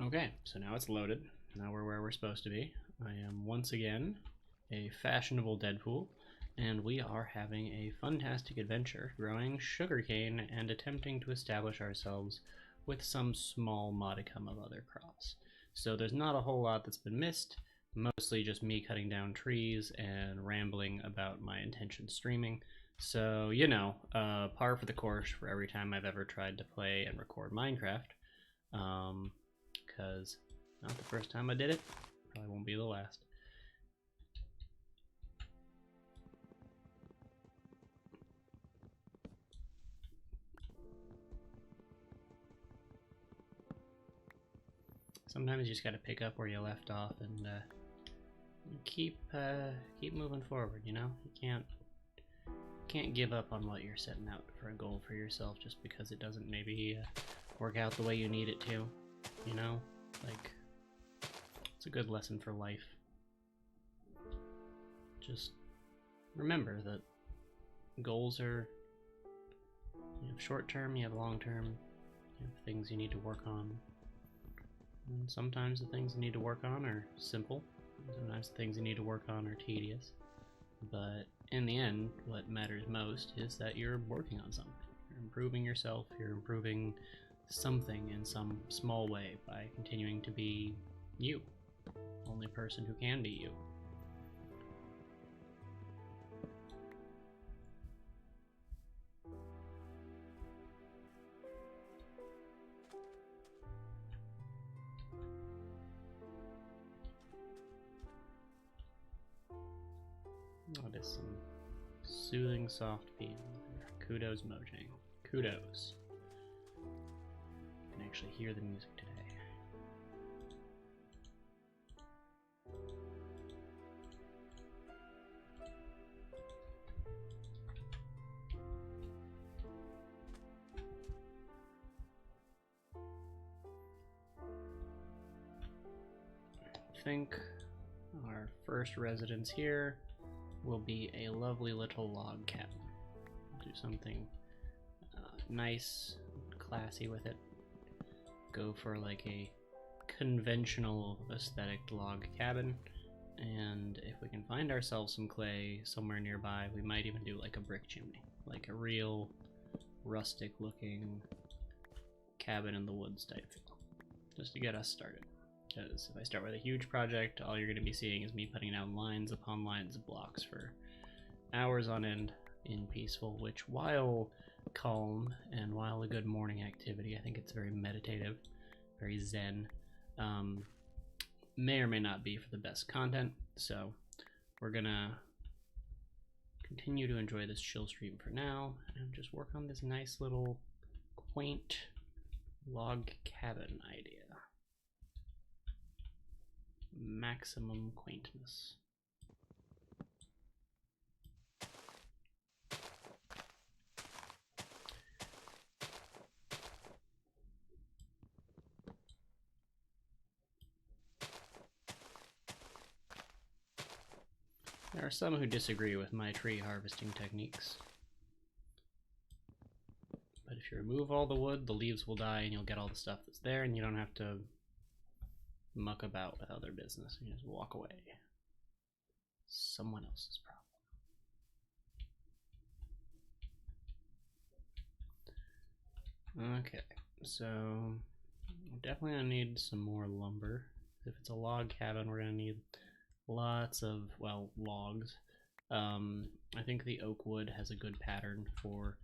Okay, so now it's loaded. Now we're where we're supposed to be. I am once again a fashionable Deadpool, and we are having a fantastic adventure growing sugarcane and attempting to establish ourselves with some small modicum of other crops. So there's not a whole lot that's been missed, mostly just me cutting down trees and rambling about my intention streaming. So, you know, par for the course for every time I've ever tried to play and record Minecraft. Because not the first time I did it, probably won't be the last. Sometimes you just gotta pick up where you left off and keep moving forward. You know, you can't give up on what you're setting out for a goal for yourself just because it doesn't maybe work out the way you need it to. You know, like, it's a good lesson for life. Just remember that goals are, you have short term, you have long term, you have things you need to work on. And sometimes the things you need to work on are simple, sometimes the things you need to work on are tedious. But in the end, what matters most is that you're working on something. You're improving yourself, you're improving something in some small way by continuing to be you. Only person who can be you. Oh, it is some soothing soft piano there. Kudos, Mojang. Kudos. You can actually hear the music today. I think our first residence here will be a lovely little log cabin. Do something nice, classy with it. Go for like a conventional aesthetic log cabin, and if we can find ourselves some clay somewhere nearby, we might even do like a brick chimney, like a real rustic looking cabin in the woods type feel, just to get us started. Because if I start with a huge project, all you're going to be seeing is me putting down lines upon lines of blocks for hours on end in peaceful, which, while calm and while a good morning activity, I think it's very meditative, very zen, may or may not be for the best content. So we're gonna continue to enjoy this chill stream for now and just work on this nice little quaint log cabin idea. Maximum quaintness. There are some who disagree with my tree harvesting techniques. But if you remove all the wood, the leaves will die and you'll get all the stuff that's there, and you don't have to muck about with other business. You just walk away. Someone else's problem. Okay, so we're definitely gonna need some more lumber. If it's a log cabin, we're gonna need lots of, well, logs. I think the oak wood has a good pattern for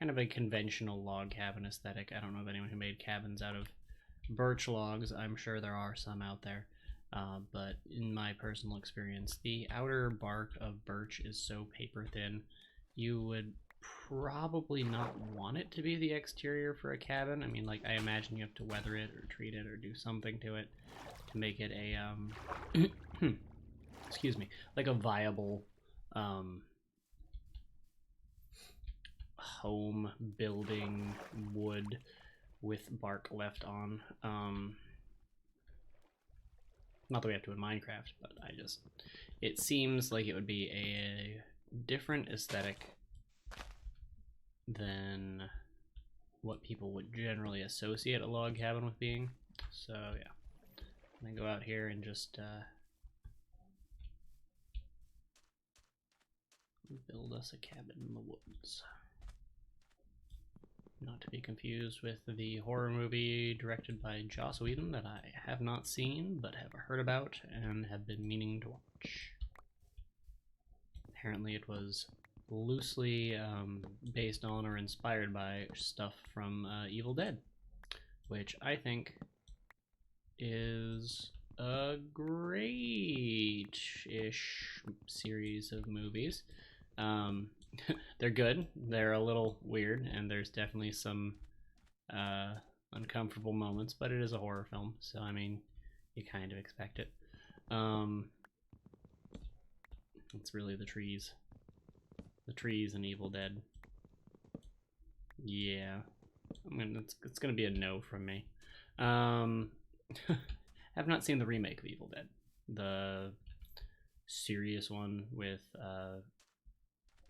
kind of a conventional log cabin aesthetic. I don't know of anyone who made cabins out of birch logs. I'm sure there are some out there, but in my personal experience, the outer bark of birch is so paper thin, you would probably not want it to be the exterior for a cabin. I mean, like, I imagine you have to weather it or treat it or do something to it to make it a excuse me, like a viable home building wood with bark left on. Not that we have to in Minecraft, but it seems like it would be a different aesthetic than what people would generally associate a log cabin with being. So yeah, I'm gonna go out here and just build us a cabin in the woods. Not to be confused with the horror movie directed by Joss Whedon that I have not seen, but have heard about and have been meaning to watch. Apparently it was loosely based on or inspired by stuff from Evil Dead, which I think is a great-ish series of movies. They're good. They're a little weird, and there's definitely some uncomfortable moments, but it is a horror film, so I mean, you kind of expect it. It's really the trees. The trees in Evil Dead. Yeah. It's gonna be a no from me. I've not seen the remake of Evil Dead. The serious one with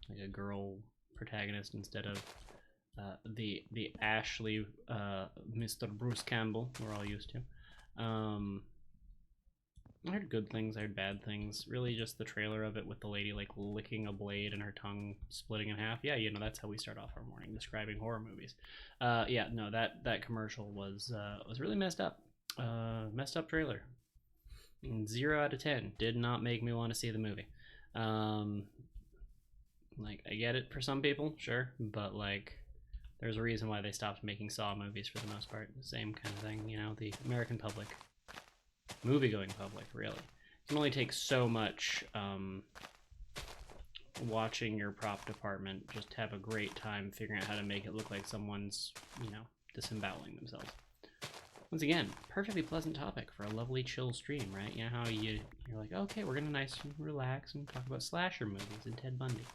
like a girl protagonist instead of the Ashley Mr. Bruce Campbell we're all used to. I heard good things, I heard bad things. Really just the trailer of it with the lady like licking a blade and her tongue splitting in half. Yeah, you know, that's how we start off our morning describing horror movies. Yeah, no, that commercial was really messed up. Messed up trailer. 0 out of 10. Did not make me want to see the movie. Like, I get it for some people, sure, but like, there's a reason why they stopped making Saw movies for the most part. Same kind of thing, you know, the American public, movie-going public, really. You can only take so much watching your prop department just have a great time figuring out how to make it look like someone's, you know, disemboweling themselves. Once again, perfectly pleasant topic for a lovely chill stream, right? You know how you're like, okay, we're gonna nice and relax and talk about slasher movies and Ted Bundy.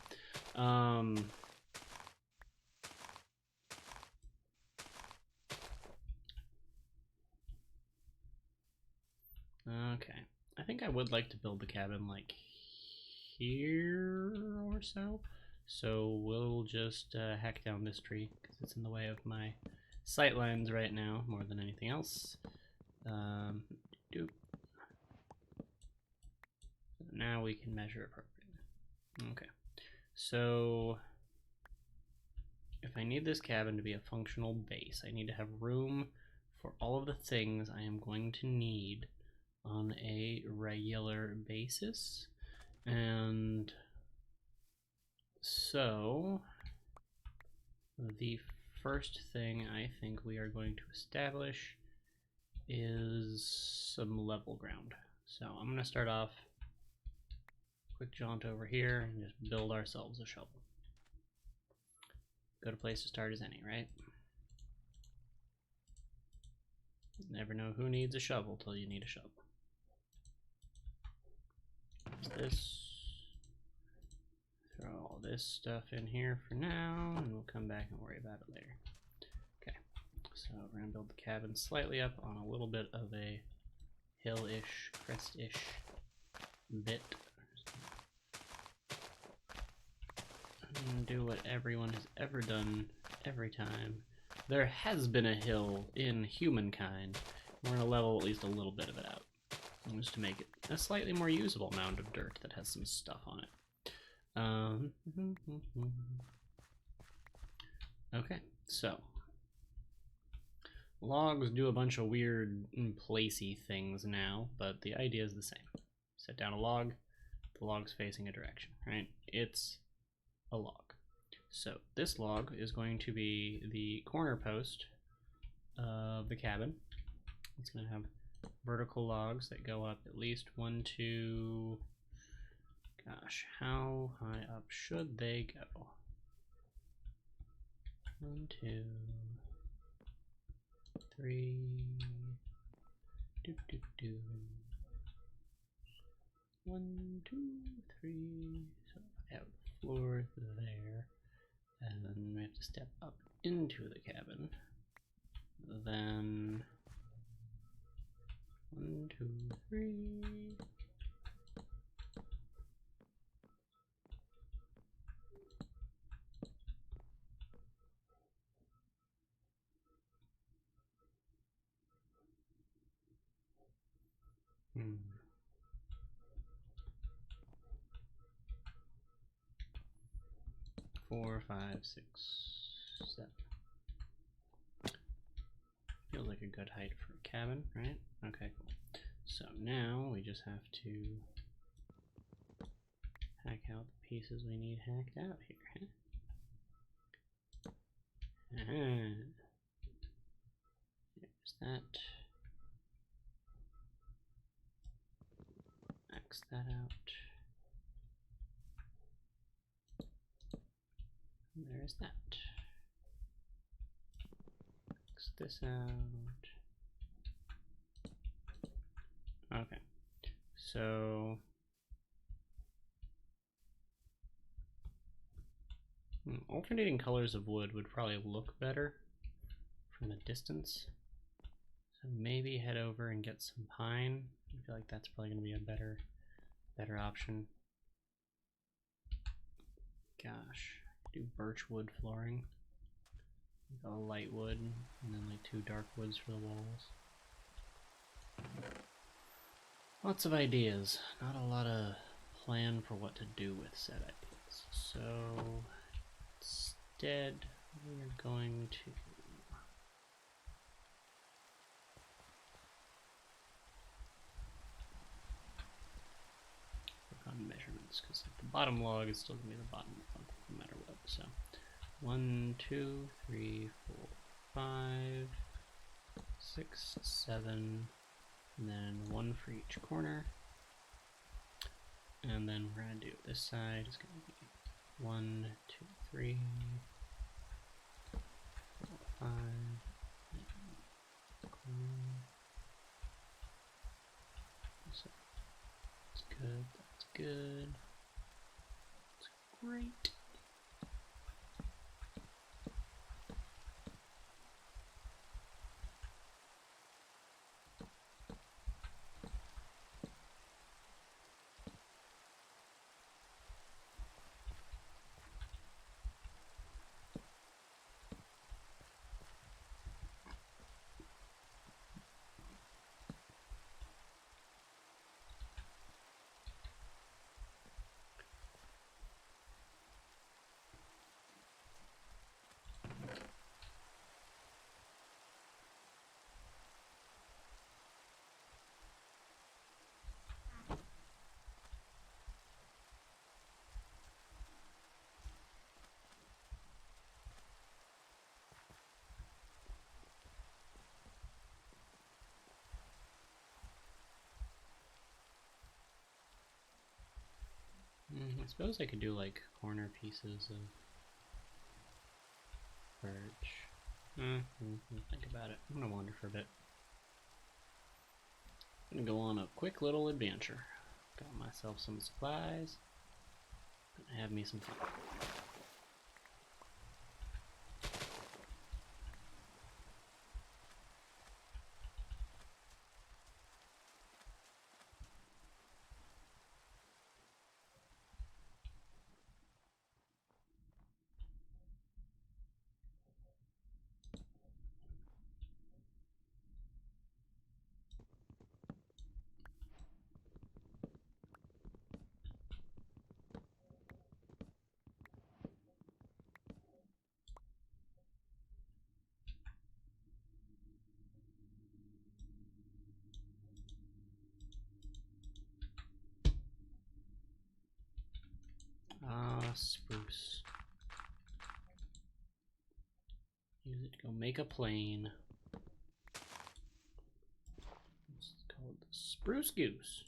Okay, I think I would like to build the cabin like here or so. So we'll just hack down this tree because it's in the way of my sight lines right now more than anything else. Doop. Now we can measure appropriately. Okay, so if I need this cabin to be a functional base, I need to have room for all of the things I am going to need on a regular basis. And so the first thing I think we are going to establish is some level ground. So I'm going to start off, quick jaunt over here and just build ourselves a shovel. Good a place to start as any, right? Never know who needs a shovel till you need a shovel. This, throw all this stuff in here for now, and we'll come back and worry about it later. Okay, so we're gonna build the cabin slightly up on a little bit of a hill-ish, crest-ish bit. And do what everyone has ever done every time there has been a hill in humankind. We're gonna level at least a little bit of it out, just to make it a slightly more usable mound of dirt that has some stuff on it. Okay, so logs do a bunch of weird placey things now, but the idea is the same. Set down a log, the log's facing a direction, right? It's a log. So this log is going to be the corner post of the cabin. It's going to have vertical logs that go up at least 1, 2, gosh, how high up should they go? 1, 2, 3, do, do, do. 1, 2, 3, so I have the floor there, and then we have to step up into the cabin, then 1, 2, 3. 4, 5, 6, 7. Feels like a good height for a cabin, right? Okay, cool. So now we just have to hack out the pieces we need hacked out here. There's that. X that out. And there's that. X this out. Okay. So alternating colors of wood would probably look better from a distance. So maybe head over and get some pine. I feel like that's probably going to be a better option. Gosh, do birch wood flooring. A light wood and then like 2 dark woods for the walls. Lots of ideas, not a lot of plan for what to do with said ideas. So instead, we're going to work on measurements, because the bottom log is still going to be the bottom log no matter what. So 1, 2, 3, 4, 5, 6, 7, and then 1 for each corner. And then we're going to do this side is going to be 1, 2, 3, 4, 5. So that's good. That's good. That's great. I suppose I could do like corner pieces of birch. Think about it. I'm gonna wander for a bit. I'm gonna go on a quick little adventure. Got myself some supplies. Gonna have me some fun. Spruce. Use it to go make a plane. It's called the Spruce Goose.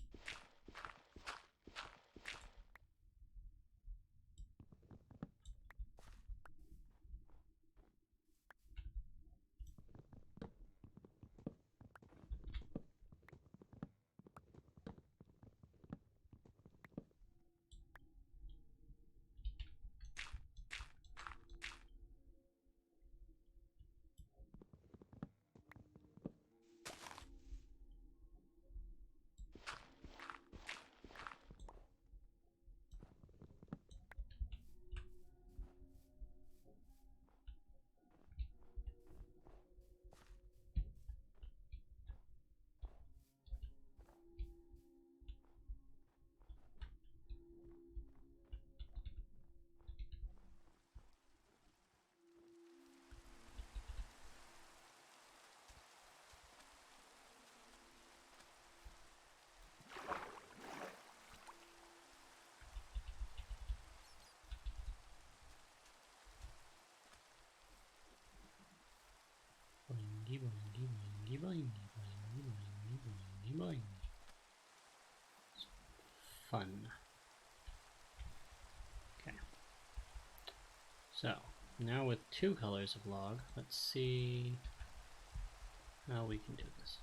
boing, boing, boing, boing, boing. Fun. Okay. So, now with 2 colors of log, let's see how we can do this.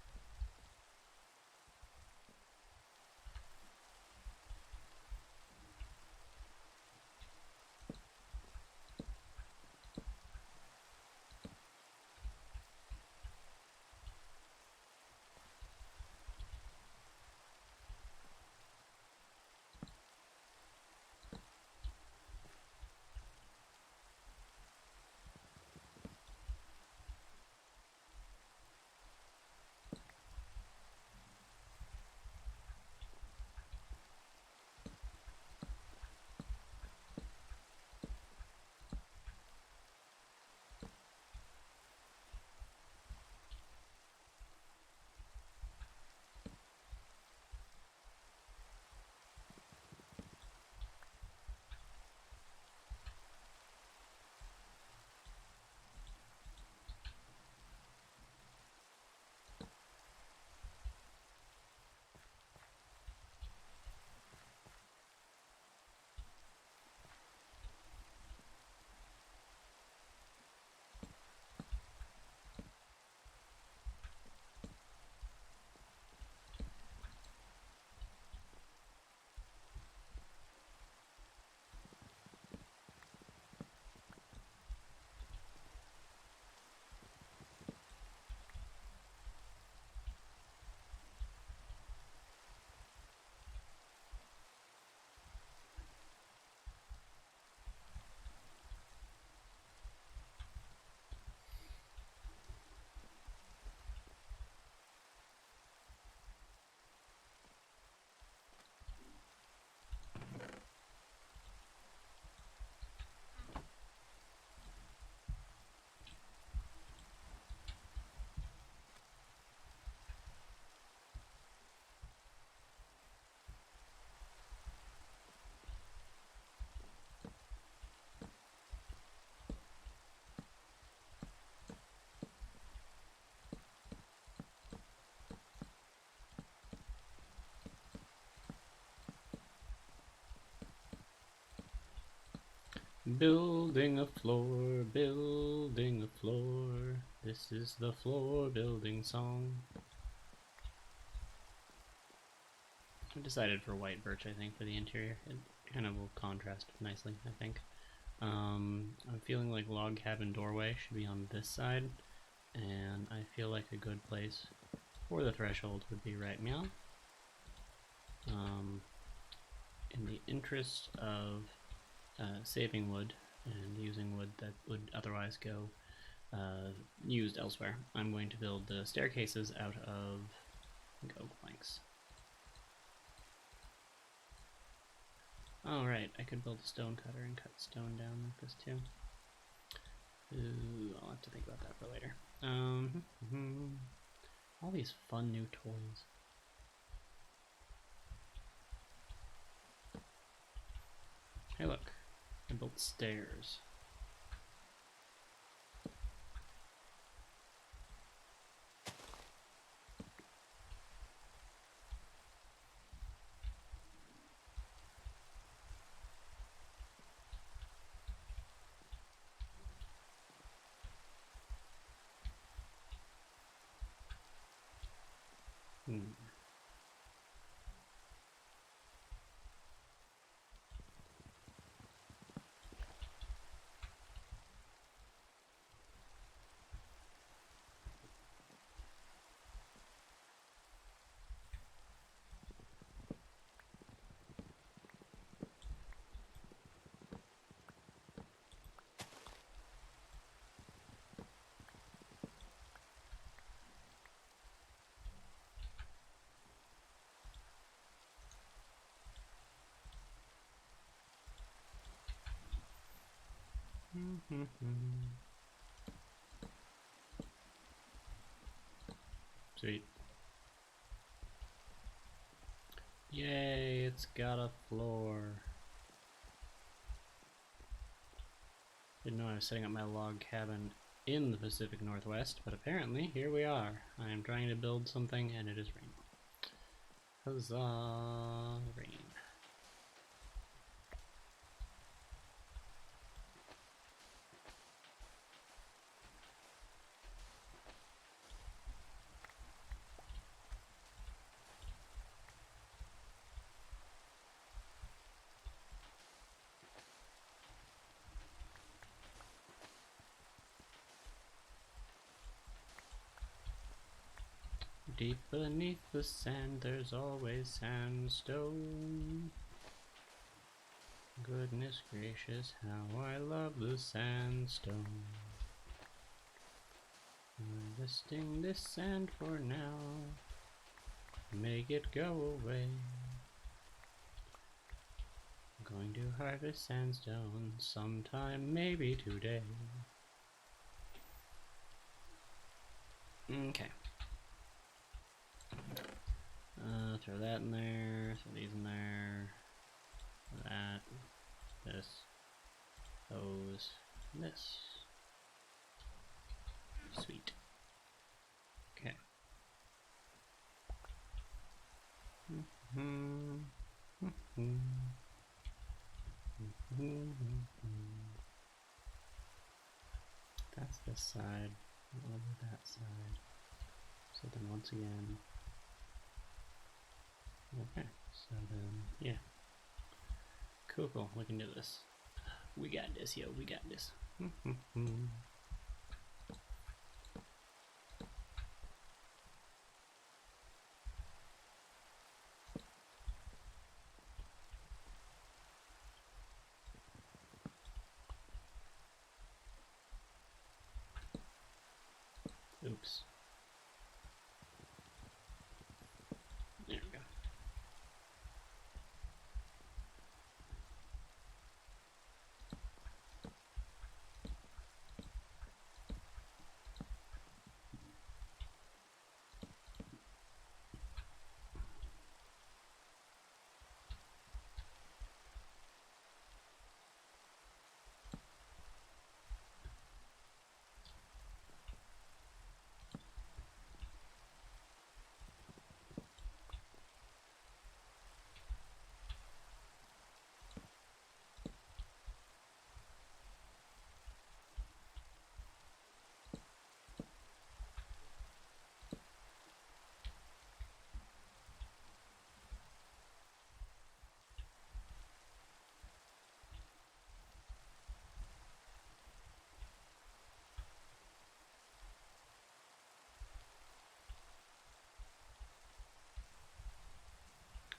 Building a floor, building a floor. This is the floor building song. I decided for white birch, I think, for the interior. It kind of will contrast nicely, I think. I'm feeling like log cabin doorway should be on this side, and I feel like a good place for the threshold would be right meow. In the interest of saving wood and using wood that would otherwise go used elsewhere, I'm going to build the staircases out of, I think, oak planks. Alright, I could build a stone cutter and cut stone down like this too. Ooh, I'll have to think about that for later. All these fun new toys. Hey look, I built stairs. Sweet. Yay, it's got a floor. Didn't know I was setting up my log cabin in the Pacific Northwest, but apparently here we are. I am trying to build something and it is raining. Huzzah! Rain. Deep beneath the sand, there's always sandstone. Goodness gracious, how I love the sandstone. Harvesting this sand for now. Make it go away. I'm going to harvest sandstone sometime, maybe today. Okay. Throw that in there, throw these in there, that, this, those, and this. Sweet. Okay. That's this side, over that side. So then once again, okay, so then, yeah. Cool, we can do this. We got this, yo, we got this. Oops. There we go.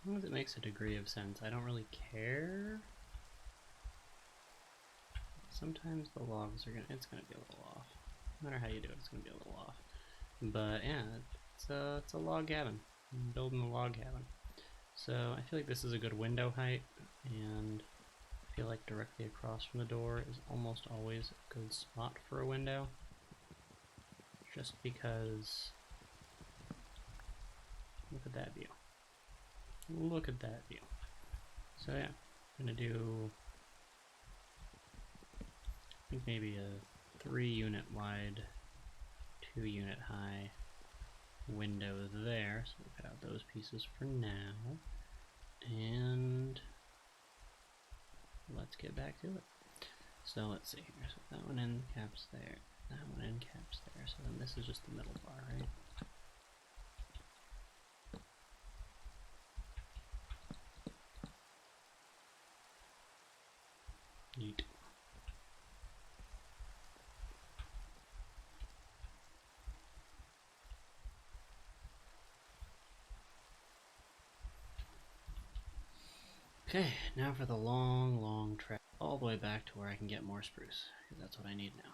As long as it makes a degree of sense, I don't really care. Sometimes the logs are it's gonna be a little off. No matter how you do it, it's gonna be a little off. But yeah, it's a log cabin. I'm building a log cabin. So I feel like this is a good window height, and I feel like directly across from the door is almost always a good spot for a window. Just because, look at that view. Look at that view. So yeah, I'm gonna do, I think maybe a 3-unit wide, 2-unit high window there. So we'll cut out those pieces for now. And let's get back to it. So let's see here. So that one in caps there, that one in caps there. So then this is just the middle bar, right? Neat. Okay, now for the long trek all the way back to where I can get more spruce, because that's what I need now.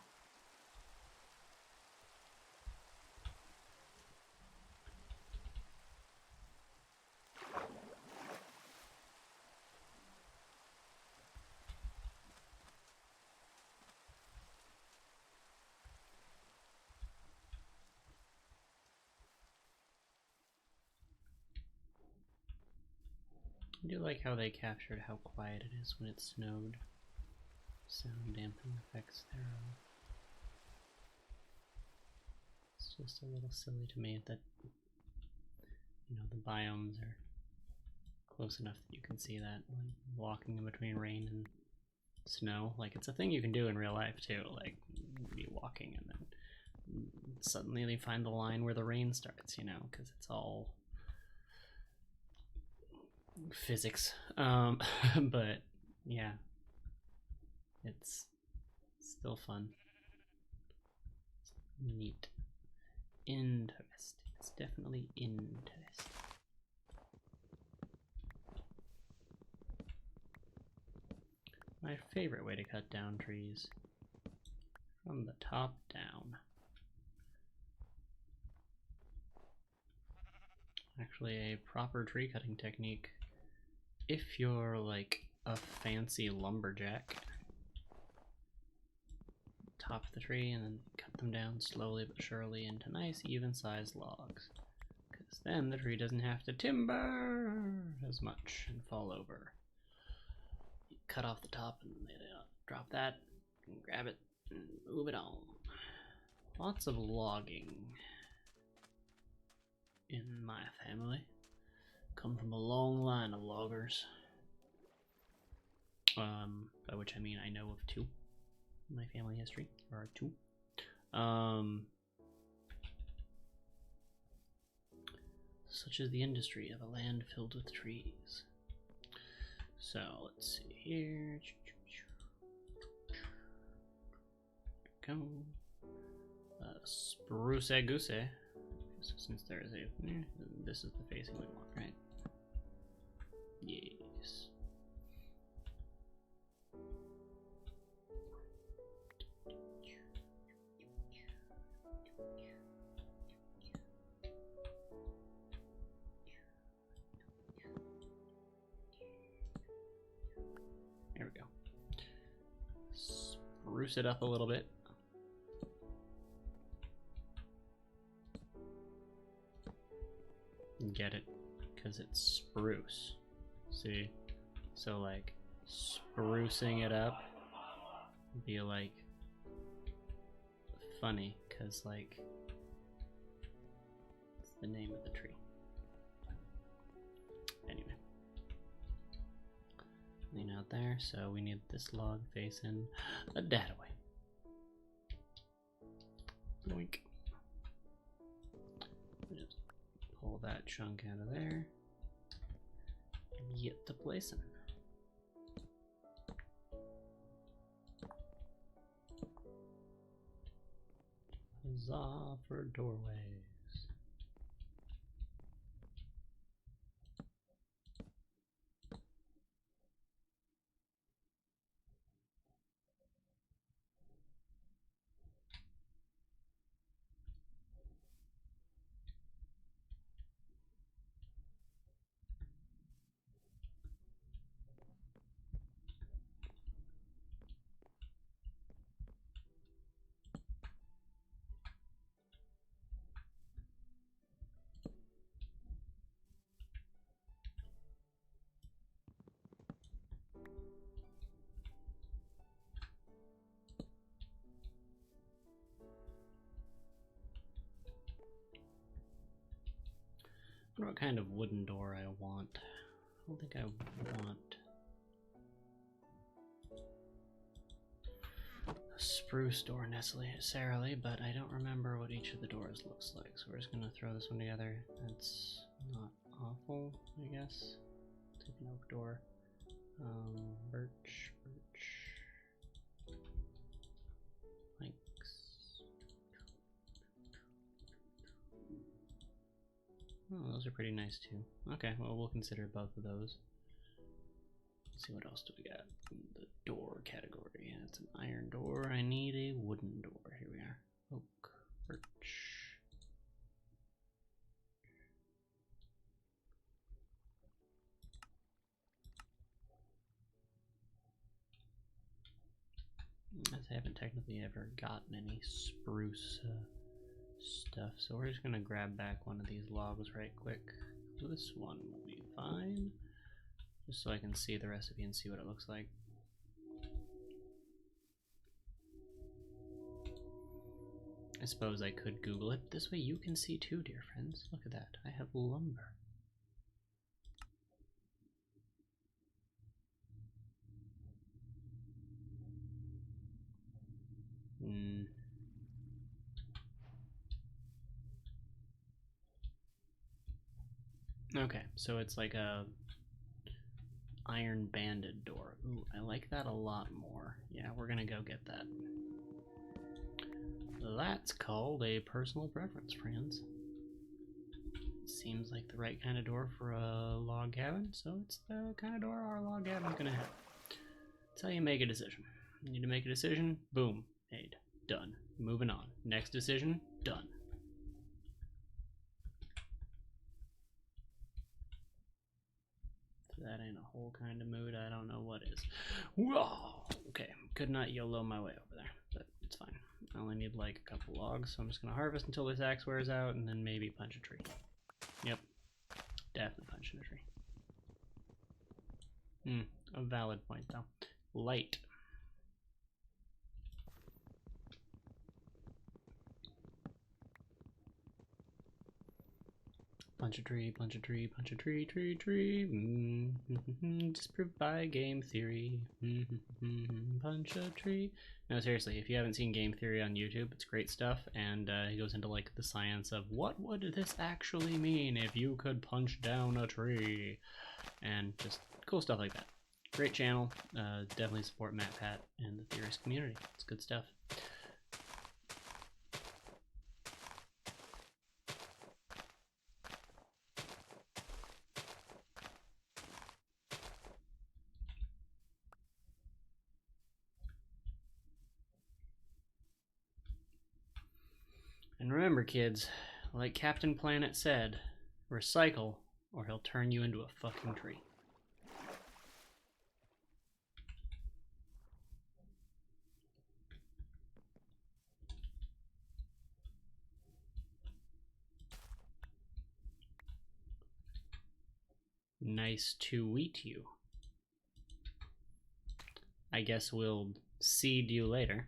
I do like how they captured how quiet it is when it snowed. Sound dampening effects thereof. just a little silly to me that, you know, the biomes are close enough that you can see that, like walking in between rain and snow. Like, it's a thing you can do in real life too, like be walking and then suddenly they find the line where the rain starts, you know, because it's all physics. But yeah, it's still fun. Neat. Interesting. It's definitely interesting. My favorite way to cut down trees. From the top down. Actually, a proper tree cutting technique, if you're like a fancy lumberjack, top the tree and then cut them down slowly but surely into nice even sized logs, because then the tree doesn't have to timber as much and fall over. You cut off the top and drop that and grab it and move it on. Lots of logging in my family. Come from a long line of loggers. By which I mean I know of two in my family history. There are two. Such is the industry of a land filled with trees. So let's see here. Go. Spruce goose. So since there is a, this is the facing we want, right? Yes. There we go. Spruce it up a little bit. Get it? Because it's spruce. See? So like sprucing it up would be like funny, because like it's the name of the tree. Anyway. Lean out there, so we need this log facing a that way. Boink. Just pull that chunk out of there. Get to placing. Huzzah for doorways. I wonder what kind of wooden door I want. I don't think I want a spruce door necessarily, but I don't remember what each of the doors looks like, so we're just gonna throw this one together. That's not awful, I guess. Take an oak door. Birch. Oh, those are pretty nice too. Okay, well, we'll consider both of those. Let's see, what else do we got in the door category? That's an iron door. I need a wooden door. Here we are. Oak, birch. As I haven't technically ever gotten any spruce stuff, so we're just gonna grab back one of these logs right quick. This one will be fine, just so I can see the recipe and see what it looks like. I suppose I could Google it. This way you can see too, dear friends. Look at that. I have lumber. Okay, so it's like a iron banded door. Ooh, I like that a lot more. Yeah, we're gonna go get that. That's called a personal preference, friends. Seems like the right kind of door for a log cabin, so it's the kind of door our log cabin's gonna have. That's how you make a decision. You need to make a decision, boom, made, done. Moving on. Next decision, done. If that ain't a whole kind of mood, I don't know what is. Whoa! Okay, could not YOLO my way over there, but it's fine. I only need like a couple logs, so I'm just gonna harvest until this axe wears out, and then maybe punch a tree. Yep, definitely punching a tree. A valid point though. Light. Punch a tree, punch a tree, punch a tree, tree, tree. Disproved by game theory. Punch a tree. No, seriously, if you haven't seen game theory on YouTube, it's great stuff, and he goes into like the science of what would this actually mean if you could punch down a tree, and just cool stuff like that. Great channel. Definitely support Matt Pat and the theorist community. It's good stuff. And remember, kids, like Captain Planet said, recycle or he'll turn you into a fucking tree. Nice to meet you. I guess we'll seed you later.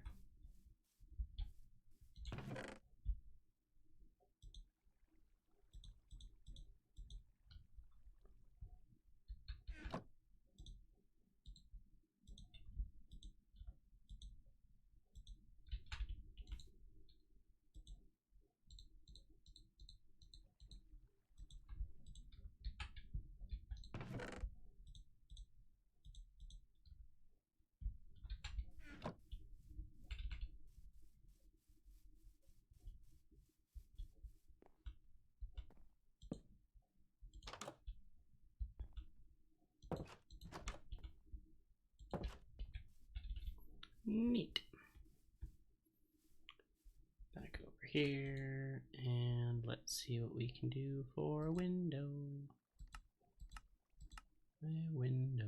Neat. Back over here, and let's see what we can do for a window. A window.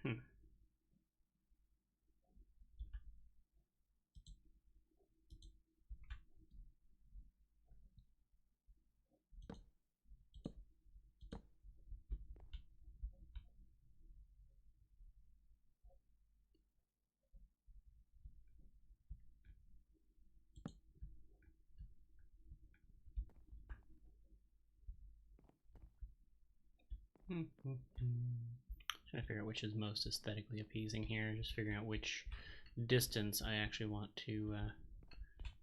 Hmm. Trying to figure out which is most aesthetically appeasing here. Just figuring out which distance I actually want to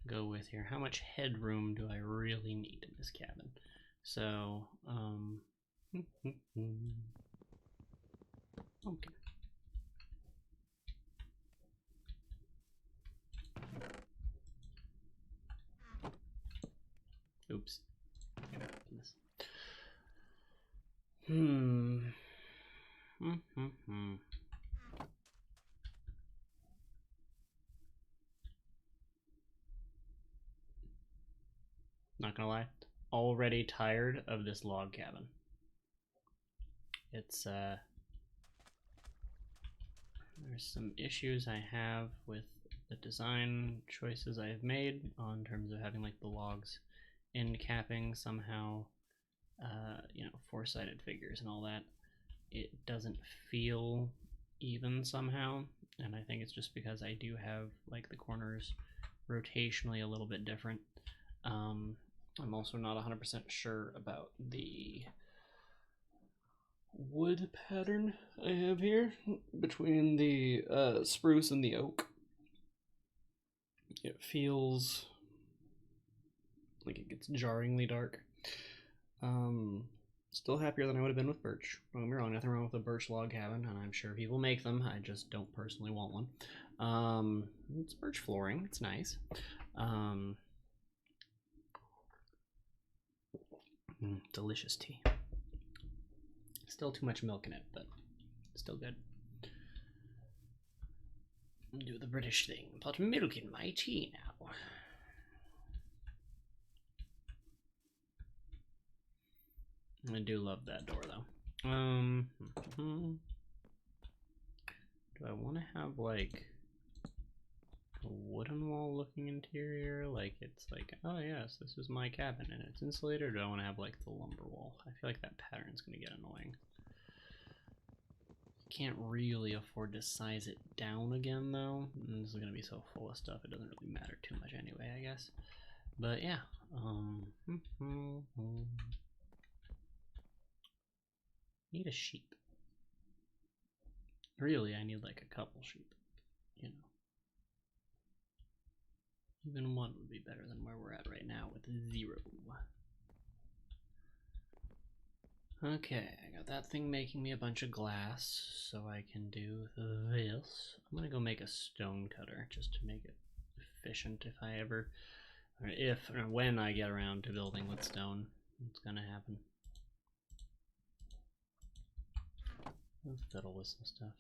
go with here. How much headroom do I really need in this cabin? So, okay. Oops. Not gonna lie, already tired of this log cabin. It's there's some issues I have with the design choices I have made on terms of having like the logs end capping somehow, you know, four-sided figures and all that. It doesn't feel even somehow, and I think it's just because I do have like the corners rotationally a little bit different. I'm also not 100% sure about the wood pattern I have here between the spruce and the oak. It feels like it gets jarringly dark. Still happier than I would have been with birch. Don't get me wrong, nothing wrong with a birch log cabin, and I'm sure people make them. I just don't personally want one. It's birch flooring. It's nice. Delicious tea. Still too much milk in it, but still good. Do the British thing. Put milk in my tea now. I do love that door though. Do I want to have like a wooden wall looking interior? Like it's like, oh yes, this is my cabin and it's insulated, or do I want to have like the lumber wall? I feel like that pattern's gonna get annoying. Can't really afford to size it down again though. This is gonna be so full of stuff, it doesn't really matter too much anyway, I guess. But yeah. Need a sheep. Really, I need like a couple sheep, you know. Even one would be better than where we're at right now with 0. Okay, I got that thing making me a bunch of glass, so I can do this. I'm gonna go make a stone cutter just to make it efficient if I ever, or if, or when I get around to building with stone. It's gonna happen. Let's fiddle with some stuff.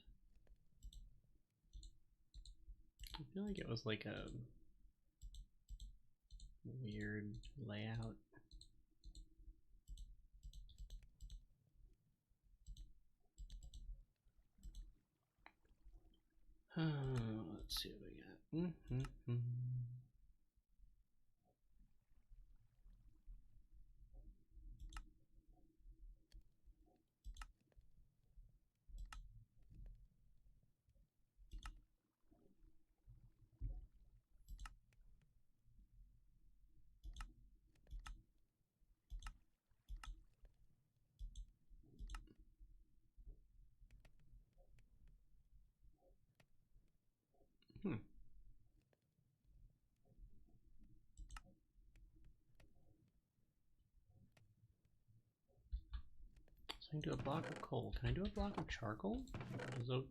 I feel like it was like a weird layout. Let's see what we got. So I can do a block of coal. Can I do a block of charcoal?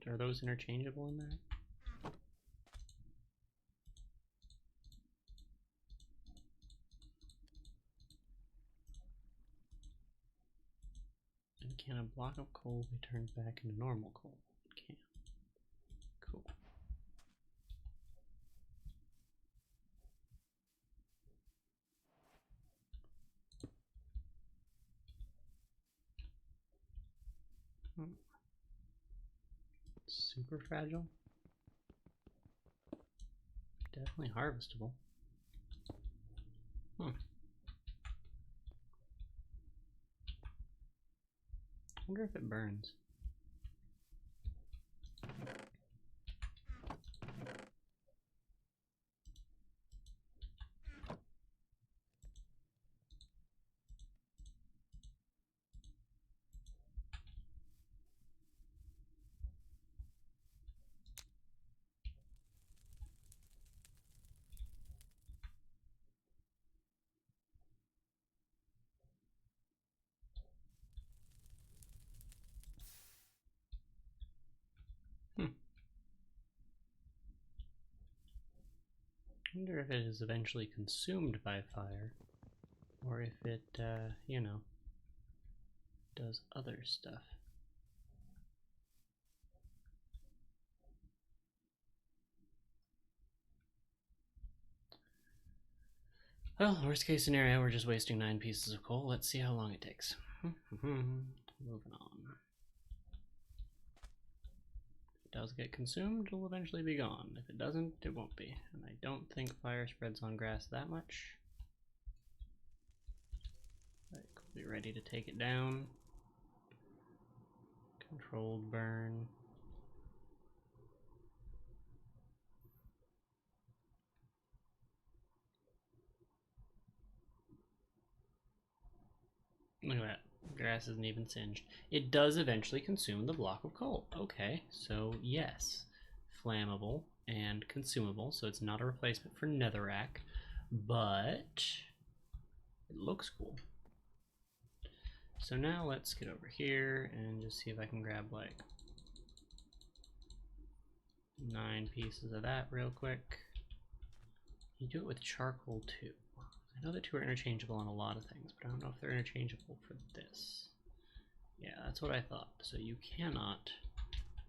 Are those interchangeable in there? And can a block of coal be turned back into normal coal? It can. Cool. super fragile. Definitely harvestable. I wonder if it burns. I wonder if it is eventually consumed by fire, or if it, you know, does other stuff. Well, worst case scenario, we're just wasting 9 pieces of coal. Let's see how long it takes. Moving on. If it does get consumed, it'll eventually be gone. If it doesn't, it won't be. And I don't think fire spreads on grass that much. Like, we'll be ready to take it down. Controlled burn. Look at that. Grass isn't even singed. It does eventually consume the block of coal. Okay, so yes, flammable and consumable, so it's not a replacement for netherrack, but it looks cool. So now let's get over here and just see if I can grab like 9 pieces of that real quick. You do it with charcoal too. I know the two are interchangeable on a lot of things, but I don't know if they're interchangeable for this. Yeah, that's what I thought. So you cannot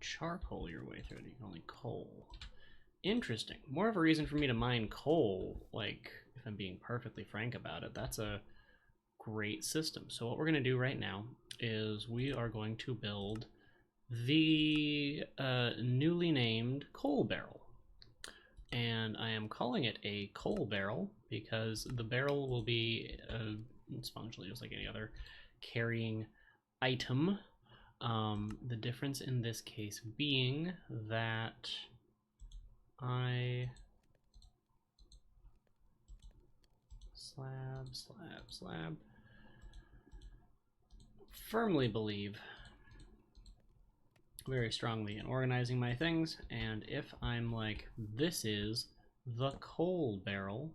charcoal your way through it, you can only coal. Interesting. More of a reason for me to mine coal, like, if I'm being perfectly frank about it. That's a great system. So what we're going to do right now is we are going to build the newly named coal barrel. And I am calling it a coal barrel because the barrel will be it's functionally just like any other carrying item. The difference in this case being that I slab firmly believe very strongly in organizing my things, and if I'm like, this is the coal barrel,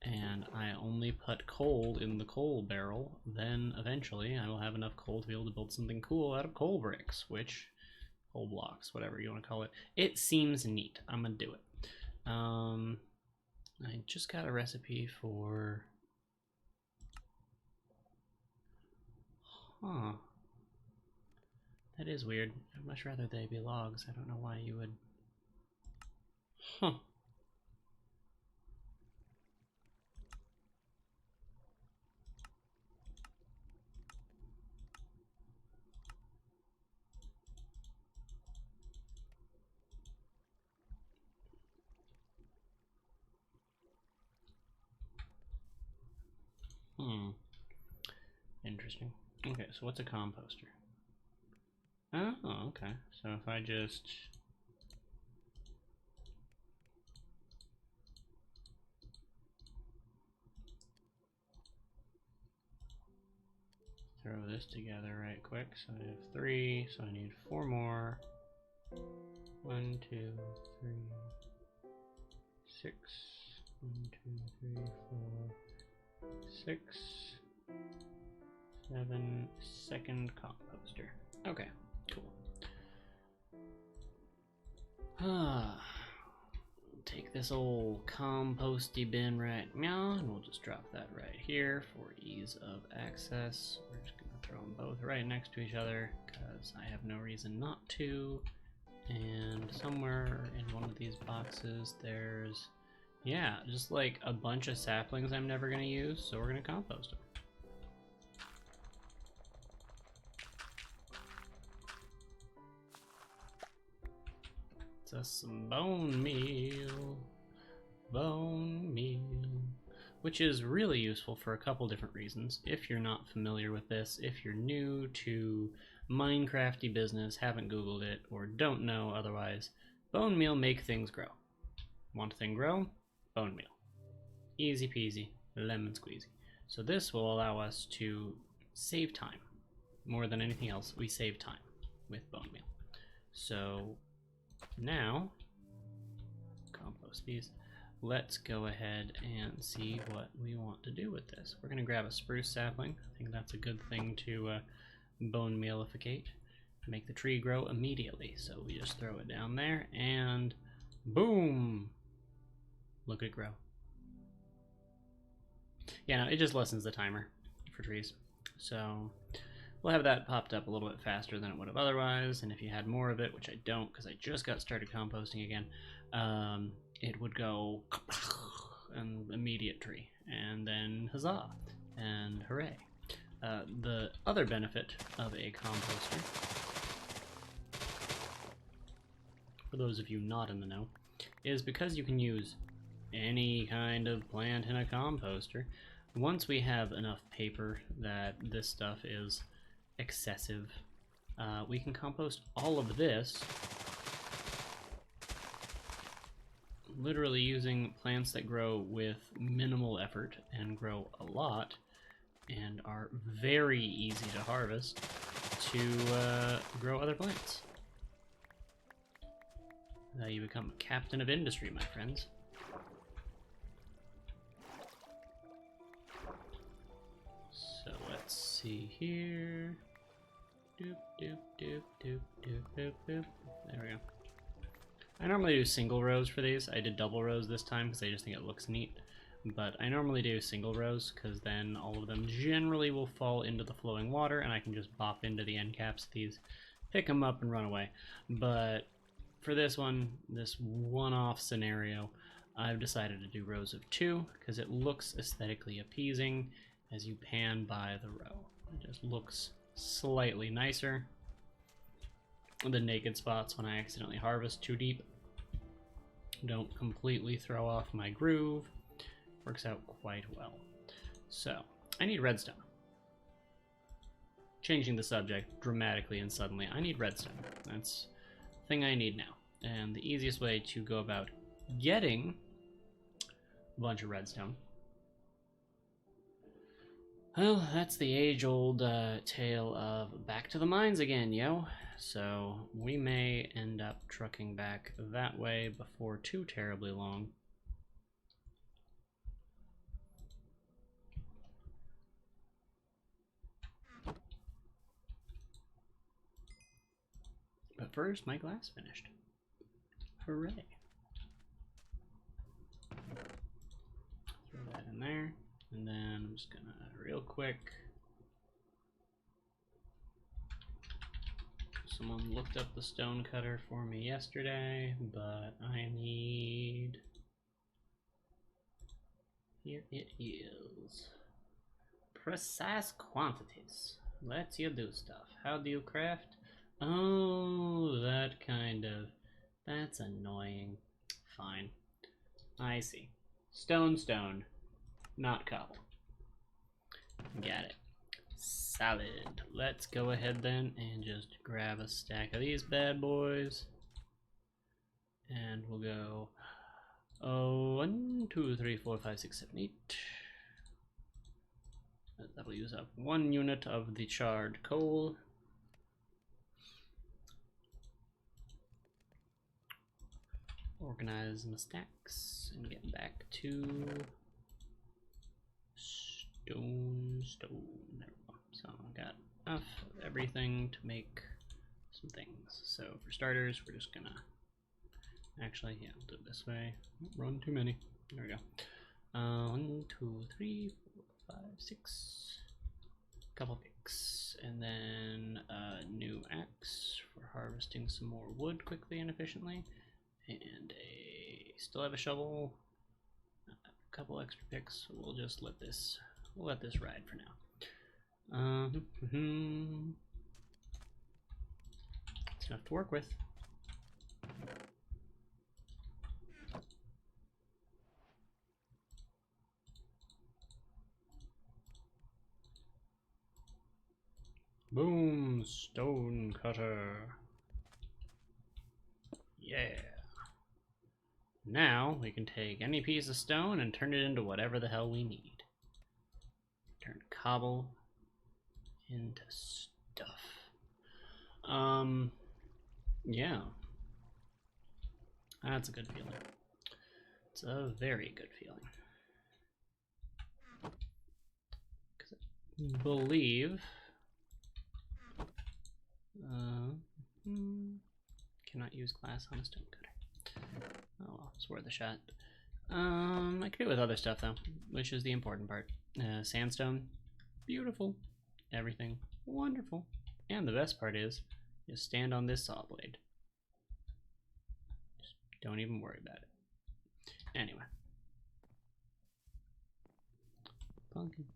and I only put coal in the coal barrel, then eventually I will have enough coal to be able to build something cool out of coal bricks, which, coal blocks, whatever you want to call it. It seems neat. I'm gonna do it. I just got a recipe for, that is weird. I'd much rather they be logs. I don't know why you would. Interesting. Okay, so what's a composter? Oh, okay. So if I just throw this together right quick. So I have 3, so I need 4 more. 1, 2, 3, 6. 1, 2, 3, 4, 6, 7. Second composter. Okay, cool. Take this old composty bin right now, and we'll just drop that right here for ease of access. We're just gonna throw them both right next to each other because I have no reason not to. And somewhere in one of these boxes there's, yeah, just like a bunch of saplings I'm never gonna use, so we're gonna compost them. It's us some bone meal. Bone meal. Which is really useful for a couple different reasons. If you're not familiar with this, if you're new to Minecrafty business, haven't Googled it, or don't know otherwise, bone meal make things grow. Want a thing grow? Bone meal. Easy peasy, lemon squeezy. So this will allow us to save time. More than anything else, we save time with bone meal. So now, compost these. Let's go ahead and see what we want to do with this. We're going to grab a spruce sapling. I think that's a good thing to bone mealificate. Make the tree grow immediately. So we just throw it down there and boom! Look at it grow. Yeah, no, it just lessens the timer for trees. So we'll have that popped up a little bit faster than it would have otherwise. And if you had more of it, which I don't because I just got started composting again, it would go an immediate tree, and then huzzah, and hooray. The other benefit of a composter, for those of you not in the know, is because you can use any kind of plant in a composter. Once we have enough paper that this stuff is excessive, we can compost all of this literally using plants that grow with minimal effort and grow a lot and are very easy to harvest to grow other plants. Now you become a captain of industry, my friends. So let's see here. Doop, doop, doop, doop, doop, doop, doop. There we go. I normally do single rows for these. I did double rows this time because I just think it looks neat. But I normally do single rows because then all of them generally will fall into the flowing water and I can just bop into the end caps of these, pick them up and run away. But for this one, this one-off scenario, I've decided to do rows of 2 because it looks aesthetically appeasing as you pan by the row. It just looks slightly nicer. The naked spots when I accidentally harvest too deep don't completely throw off my groove. Works out quite well. So, I need redstone. Changing the subject dramatically and suddenly, I need redstone. That's the thing I need now. And the easiest way to go about getting a bunch of redstone, well, that's the age-old tale of back to the mines again, yo. So we may end up trucking back that way before too terribly long. But first, my glass finished. Hooray. Throw that in there. And then I'm just gonna, real quick, someone looked up the stone cutter for me yesterday, but I need, here it is. Precise quantities. Lets you do stuff. How do you craft? Oh, that kind of, that's annoying. Fine. I see. Stone. Not cobble. Got it. Solid. Let's go ahead then and just grab a stack of these bad boys. And we'll go 1, 2, 3, 4, 5, 6, 7, 8. That'll use up 1 unit of the charred coal. Organize my stacks and get back to stone. There we go. So I got enough of everything to make some things. So for starters, we're just gonna actually, yeah, we'll do it this way. Don't run too many. There we go. 1, 2, 3, 4, 5, 6. Couple picks, and then a new axe for harvesting some more wood quickly and efficiently. And still have a shovel. A couple extra picks. We'll just let this ride for now. It's enough to work with. Boom, stone cutter. Yeah. Now we can take any piece of stone and turn it into whatever the hell we need. Turn cobble into stuff. Yeah. That's a good feeling. It's a very good feeling. Because I believe... cannot use glass on a stone cutter. Oh well, it's worth a shot. I could do it with other stuff though, which is the important part. Sandstone, beautiful. Everything, wonderful. And the best part is, just stand on this saw blade. Just don't even worry about it. Anyway. Pumpkin.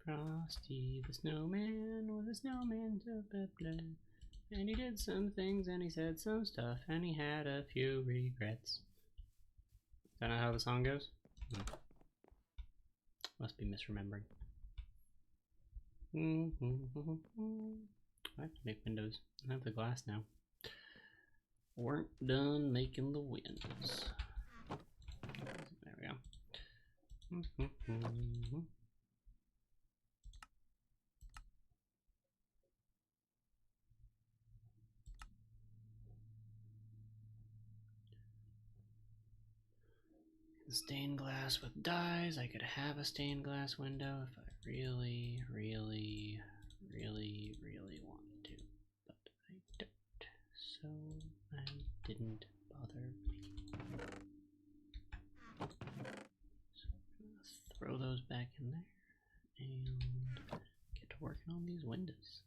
Frosty the snowman was a snowman to play, and he did some things and he said some stuff and he had a few regrets. Is that not how the song goes? Must be misremembering. I have to make windows. I have the glass now. Weren't done making the windows. There we go. Stained glass with dyes. I could have a stained glass window if I really, really, really, really wanted to, but I don't. So I didn't bother making them. So I'm gonna throw those back in there and get to working on these windows.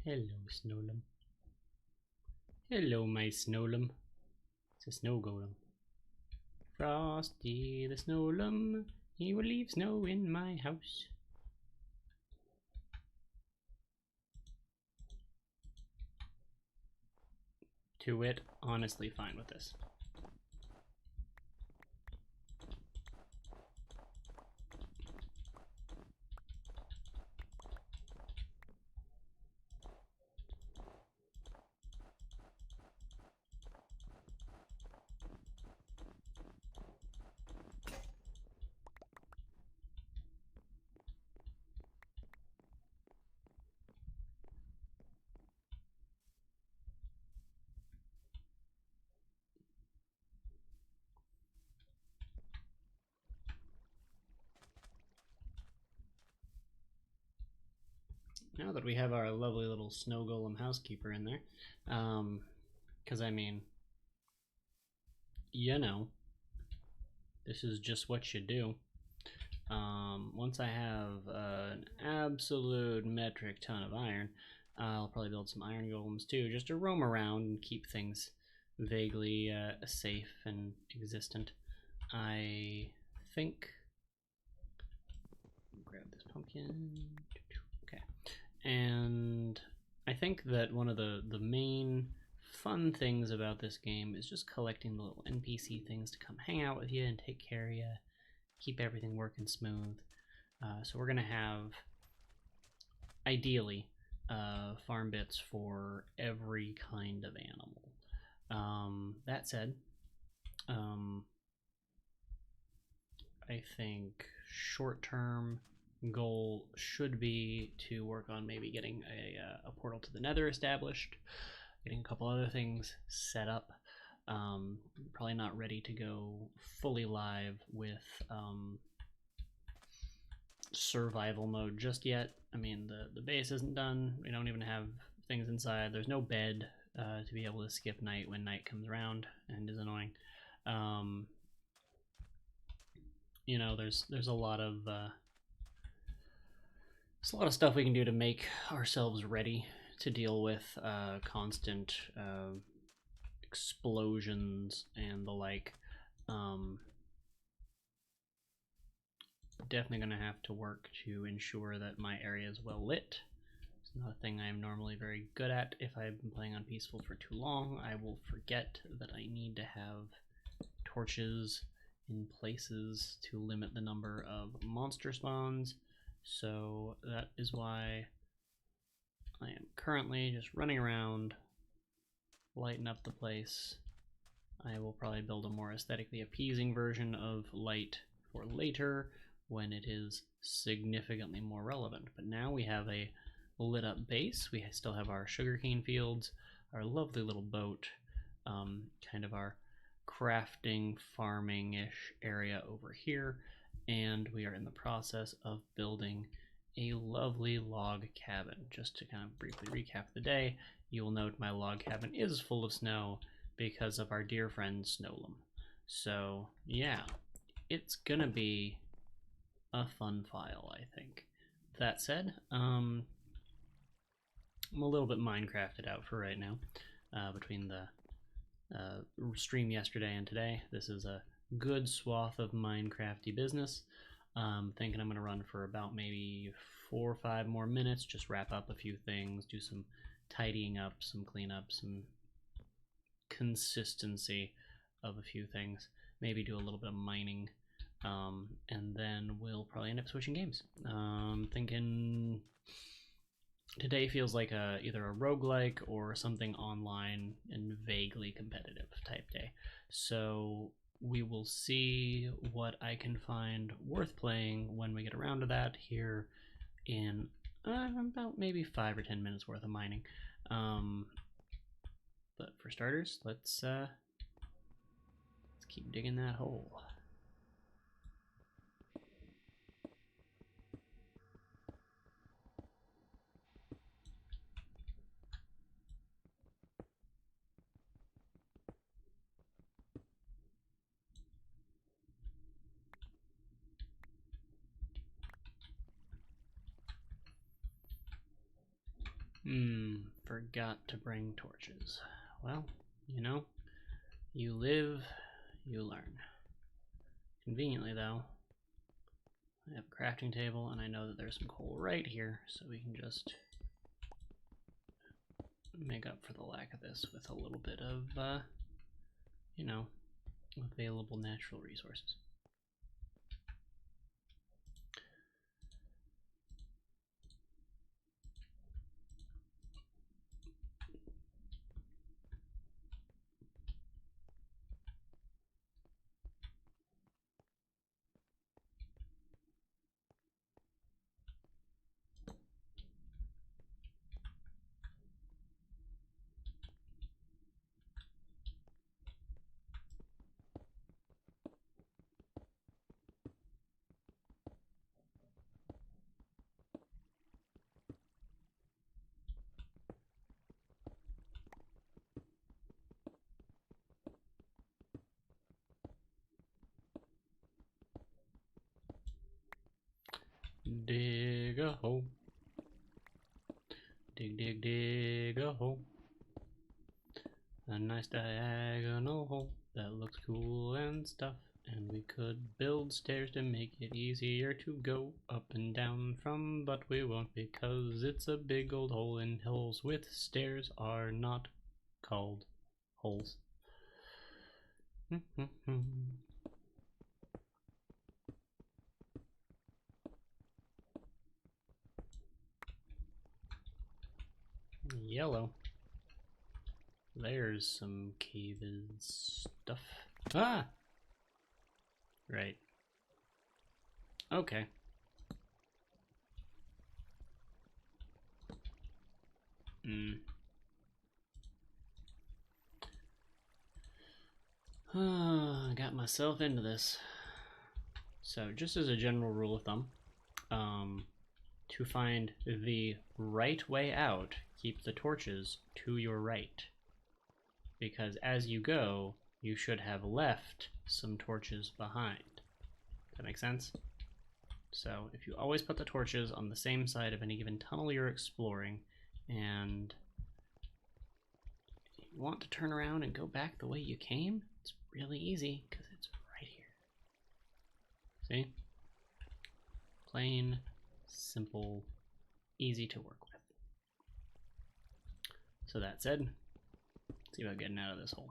Hello, Snowlum. Hello, my Snowlum. It's a snow golem. Frosty the Snowlum, he will leave snow in my house. to wit, honestly fine with this. Now that we have our lovely little snow golem housekeeper in there, because I mean, you know, this is just what you do. Once I have an absolute metric ton of iron, I'll probably build some iron golems too, just to roam around and keep things vaguely safe and existent. I think. Grab this pumpkin. Okay. And I think that one of the main fun things about this game is just collecting the little NPC things to come hang out with you and take care of you, keep everything working smooth. So we're going to have, ideally, farm bits for every kind of animal. That said, I think short-term goal should be to work on maybe getting a portal to the Nether established, getting a couple other things set up. Probably not ready to go fully live with survival mode just yet. I mean, the base isn't done. We don't even have things inside. There's no bed to be able to skip night when night comes around and is annoying. You know, there's a lot of stuff we can do to make ourselves ready to deal with constant explosions and the like. Definitely going to have to work to ensure that my area is well lit. It's not a thing I'm normally very good at. If I've been playing on peaceful for too long, I will forget that I need to have torches in places to limit the number of monster spawns. So that is why I am currently just running around, lighting up the place. I will probably build a more aesthetically appeasing version of light for later when it is significantly more relevant. But now we have a lit up base. We still have our sugarcane fields, our lovely little boat, kind of our crafting, farming-ish area over here, and we are in the process of building a lovely log cabin. Just to kind of briefly recap the day, you will note my log cabin is full of snow because of our dear friend Snowlum. So yeah, it's gonna be a fun file, I think. That said, I'm a little bit Minecrafted out for right now. Between the stream yesterday and today, this is a good swath of Minecrafty business. Thinking I'm going to run for about maybe 4 or 5 more minutes, just wrap up a few things, do some tidying up, some cleanup, some consistency of a few things, maybe do a little bit of mining, and then we'll probably end up switching games. Thinking today feels like either a roguelike or something online and vaguely competitive type day. So we will see what I can find worth playing when we get around to that here in about maybe 5 or 10 minutes worth of mining. But for starters, let's keep digging that hole. Forgot to bring torches. Well, you know, you live, you learn. Conveniently though, I have a crafting table and I know that there's some coal right here, so we can just make up for the lack of this with a little bit of, you know, available natural resources. Dig a hole. Dig, dig, dig a hole. A nice diagonal hole that looks cool and stuff. And we could build stairs to make it easier to go up and down from, but we won't because it's a big old hole, and holes with stairs are not called holes. Yellow. There's some cave stuff. Ah! Right. Okay. I got myself into this. So just as a general rule of thumb, to find the right way out, keep the torches to your right. Because as you go, you should have left some torches behind. Does that make sense? So if you always put the torches on the same side of any given tunnel you're exploring, and you want to turn around and go back the way you came, it's really easy because it's right here. See? Plain, simple, easy to work with. So that said, let's see about getting out of this hole.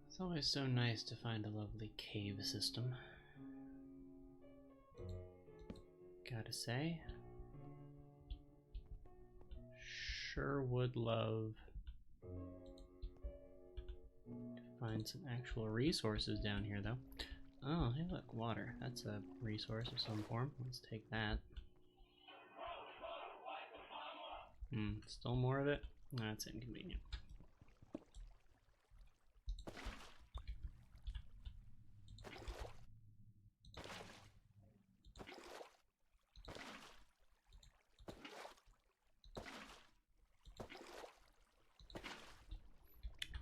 It's always so nice to find a lovely cave system. Gotta say. Sure would love to find some actual resources down here, though. Oh, hey look, water. That's a resource of some form. Let's take that. Still more of it? That's inconvenient.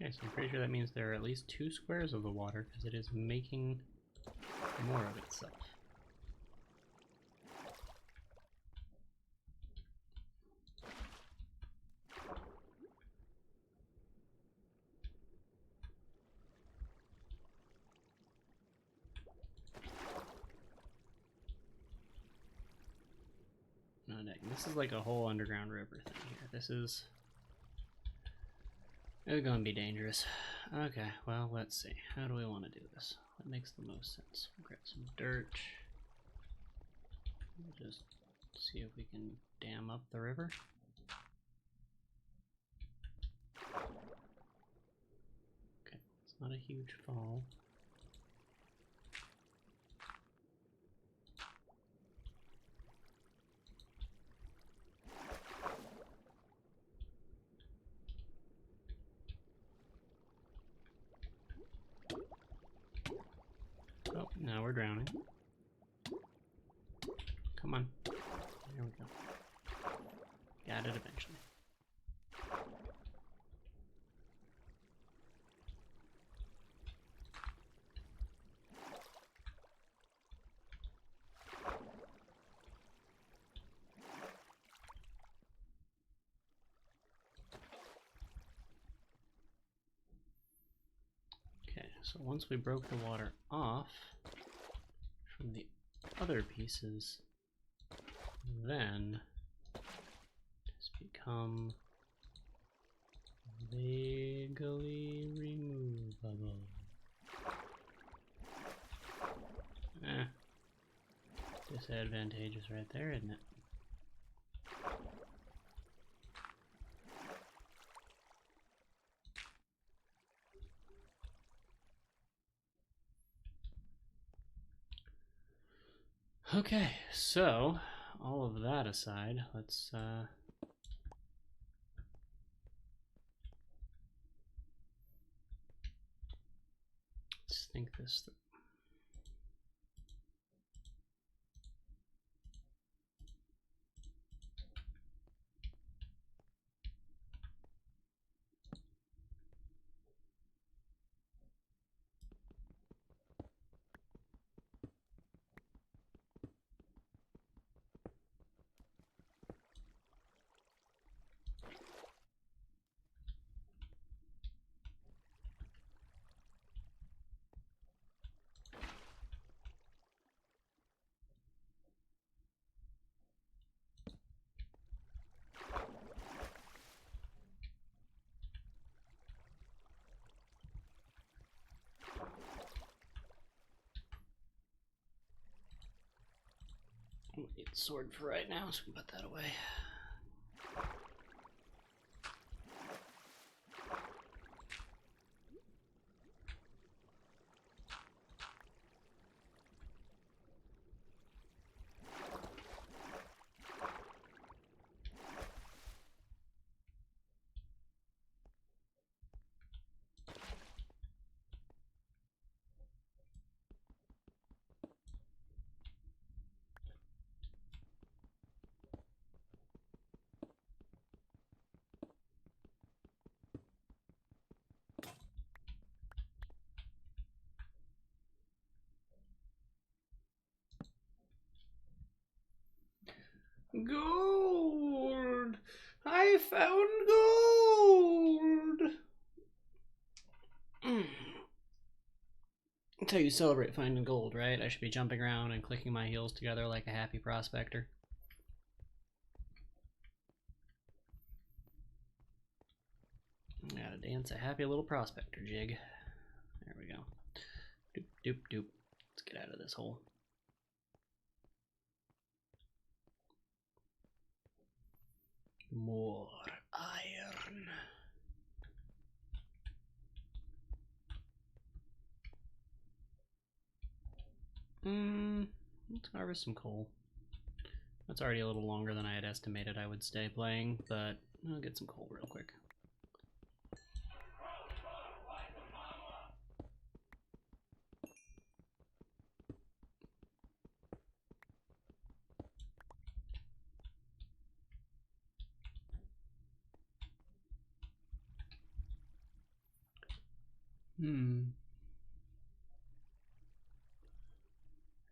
Okay, so I'm pretty sure that means there are at least 2 squares of the water, because it is making more of itself. No, dang. This is like a whole underground river thing here. This is gonna be dangerous. Okay, well, let's see. How do we want to do this? That makes the most sense. We'll grab some dirt. We'll just see if we can dam up the river. Okay, it's not a huge fall. Oh, now we're drowning. Come on. There we go. Got it eventually. Okay, so once we broke the water off from the other pieces, then just become vaguely removable. Disadvantageous right there, isn't it? Okay, so all of that aside, let's think this through. We need the sword for right now, so we can put that away. Gold! I found gold! That's how you celebrate finding gold, right? I should be jumping around and clicking my heels together like a happy prospector. Gotta dance a happy little prospector jig. There we go. Doop, doop, doop. Let's get out of this hole. More iron. Let's harvest some coal. That's already a little longer than I had estimated I would stay playing, but I'll get some coal real quick.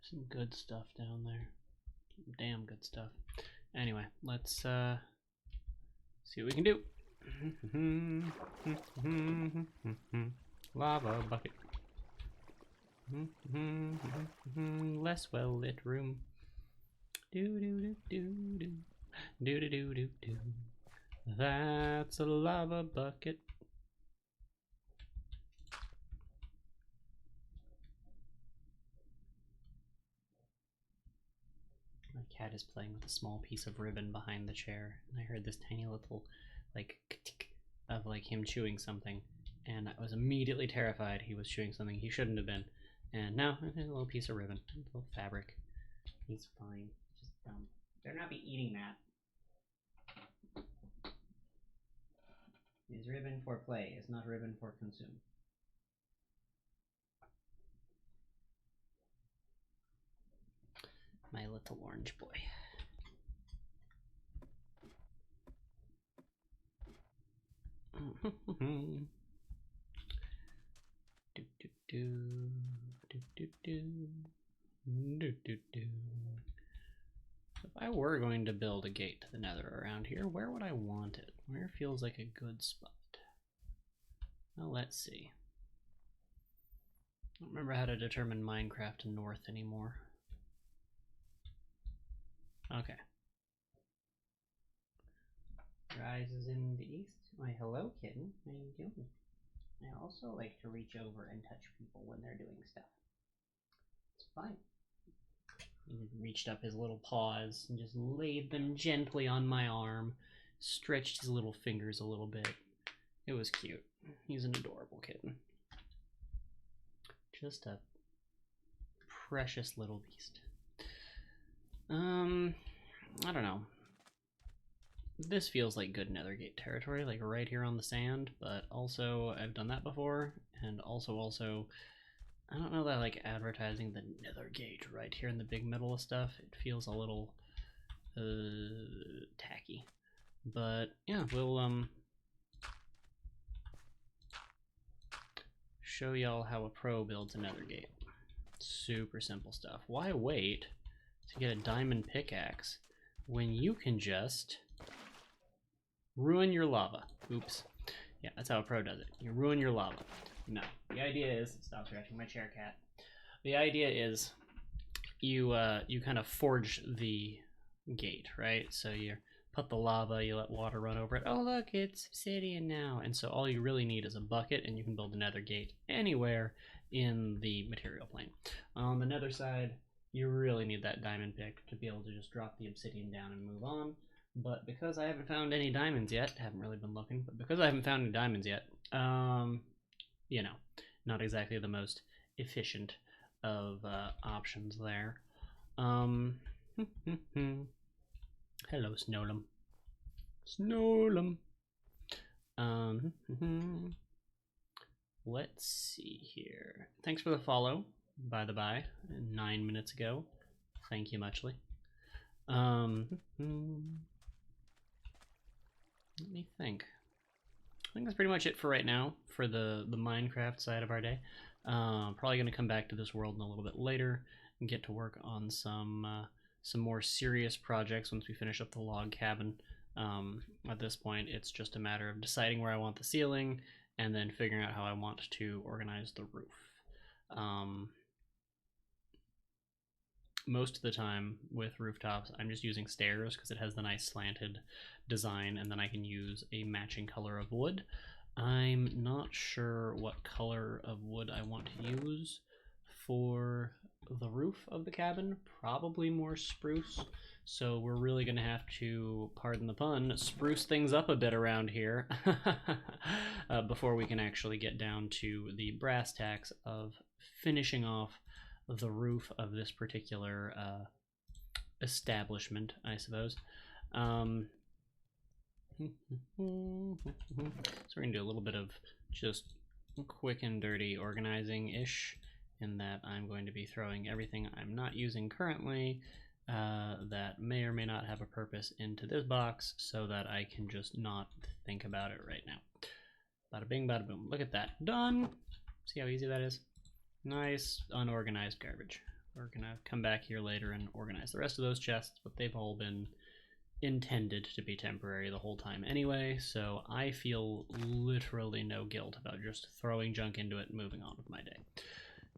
Some good stuff down there. Some damn good stuff. Anyway, let's see what we can do. Lava bucket. Less well lit room. Do do do do do. Do do do do do. That's a lava bucket. My cat is playing with a small piece of ribbon behind the chair, and I heard this tiny little, like, of like him chewing something, and I was immediately terrified he was chewing something he shouldn't have been. And now a little piece of ribbon, a little fabric. He's fine. Just better not be eating that. Is ribbon for play, is not ribbon for consume. My little orange boy. Do do do do do do do do do. If I were going to build a gate to the Nether around here, where would I want it? Where feels like a good spot? Well, let's see. I don't remember how to determine Minecraft North anymore. Okay. Rise is in the east. Why, hello, kitten. How you doing? I also like to reach over and touch people when they're doing stuff. It's fine. He reached up his little paws and just laid them gently on my arm, stretched his little fingers a little bit. It was cute. He's an adorable kitten. Just a precious little beast. I don't know. This feels like good Nethergate territory, like right here on the sand, but also I've done that before, and also I don't know that I like advertising the Nethergate right here in the big middle of stuff. It feels a little tacky. But yeah, we'll show y'all how a pro builds a Nethergate. Super simple stuff. Why wait to get a diamond pickaxe when you can just ruin your lava? Oops. Yeah, that's how a pro does it. You ruin your lava. No, the idea is, stop scratching my chair, cat. The idea is you kind of forge the gate, right? So you put the lava, you let water run over it. Oh look, it's obsidian now. And so all you really need is a bucket, and you can build a nether gate anywhere in the material plane. On the nether side, you really need that diamond pick to be able to just drop the obsidian down and move on. But because I haven't found any diamonds yet, haven't really been looking, but because I haven't found any diamonds yet, you know, not exactly the most efficient of options there. Hello, Snowlum. Snowlum. Let's see here. Thanks for the follow, by the by, 9 minutes ago. Thank you muchly. Let me think. I think that's pretty much it for right now for the Minecraft side of our day. Probably going to come back to this world in a little bit later and get to work on some more serious projects once we finish up the log cabin. At this point, it's just a matter of deciding where I want the ceiling and then figuring out how I want to organize the roof. Most of the time with rooftops, I'm just using stairs because it has the nice slanted design, and then I can use a matching color of wood. I'm not sure what color of wood I want to use for the roof of the cabin. Probably more spruce. So we're really going to have to, pardon the pun, spruce things up a bit around here before we can actually get down to the brass tacks of finishing off the roof of this particular establishment, I suppose. So we're going to do a little bit of just quick and dirty organizing-ish, in that I'm going to be throwing everything I'm not using currently that may or may not have a purpose into this box so that I can just not think about it right now. Bada bing, bada boom. Look at that. Done! See how easy that is? Nice, unorganized garbage. We're gonna come back here later and organize the rest of those chests, but they've all been intended to be temporary the whole time anyway, so I feel literally no guilt about just throwing junk into it and moving on with my day.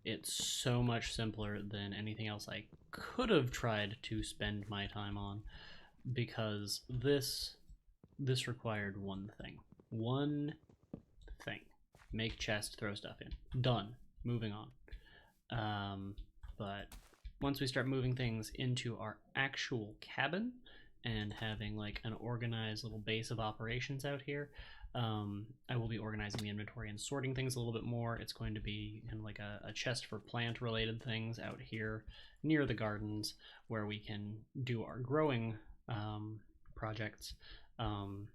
It's so much simpler than anything else I could have tried to spend my time on, because this required one thing. One thing. Make chest, throw stuff in. Done. Moving on. But once we start moving things into our actual cabin and having like an organized little base of operations out here, I will be organizing the inventory and sorting things a little bit more. It's going to be in like a chest for plant related things out here near the gardens where we can do our growing projects. And